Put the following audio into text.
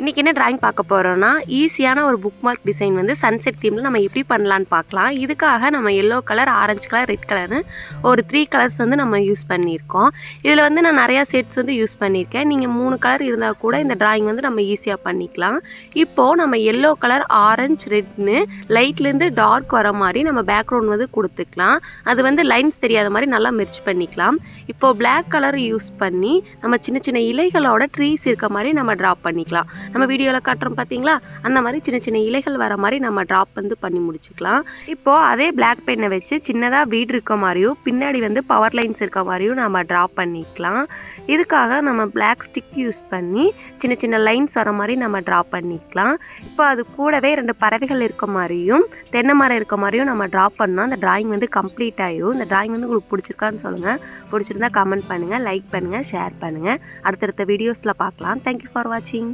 இன்றைக்கி என்ன ட்ராயிங் பார்க்க போகிறோன்னா, ஈஸியான ஒரு புக் மார்க் டிசைன் வந்து சன்செட் தீமில் நம்ம எப்படி பண்ணலான்னு பார்க்கலாம். இதுக்காக நம்ம yellow colour, orange colour, red கலர்னு ஒரு 3 கலர்ஸ் வந்து நம்ம யூஸ் பண்ணியிருக்கோம். இதில் வந்து நான் நிறையா செட்ஸ் வந்து யூஸ் பண்ணியிருக்கேன். நீங்கள் 3 கலர் இருந்தால் கூட இந்த ட்ராயிங் வந்து நம்ம ஈஸியாக பண்ணிக்கலாம். இப்போது நம்ம எல்லோ கலர், ஆரஞ்சு, ரெட்னு லைட்லேருந்து டார்க் வர மாதிரி நம்ம பேக்ரவுண்ட் வந்து கொடுத்துக்கலாம். அது வந்து லைன்ஸ் தெரியாத மாதிரி நல்லா மெர்ச் பண்ணிக்கலாம். இப்போது பிளாக் கலர் யூஸ் பண்ணி நம்ம சின்ன சின்ன இலைகளோட ட்ரீஸ் இருக்க மாதிரி நம்ம ட்ரா பண்ணிக்கலாம். நம்ம வீடியோவில் காட்டுறோம் பார்த்தீங்களா, அந்த மாதிரி சின்ன சின்ன இலைகள் வர மாதிரி நம்ம ட்ராப் வந்து பண்ணி முடிச்சுக்கலாம். இப்போது அதே பிளாக் பென்னை வச்சு சின்னதாக வீடு இருக்க மாதிரியும் பின்னாடி வந்து பவர் லைன்ஸ் இருக்க மாதிரியும் நம்ம ட்ரா பண்ணிக்கலாம். இதுக்காக நம்ம பிளாக் ஸ்டிக் யூஸ் பண்ணி சின்ன சின்ன லைன்ஸ் வர மாதிரி நம்ம ட்ரா பண்ணிக்கலாம். இப்போ அது கூடவே 2 பறவைகள் இருக்க மாதிரியும் தென்னை மரம் இருக்க மாதிரியும் நம்ம ட்ரா பண்ணோம். அந்த ட்ராயிங் வந்து கம்ப்ளீட் ஆகிடும். இந்த ட்ராயிங் வந்து உங்களுக்கு பிடிச்சிருக்கான்னு சொல்லுங்கள். பிடிச்சிருந்தா கமெண்ட் பண்ணுங்கள், லைக் பண்ணுங்கள், ஷேர் பண்ணுங்கள். அடுத்தடுத்த வீடியோஸில் பார்க்கலாம். தேங்க்யூ ஃபார் வாட்சிங்.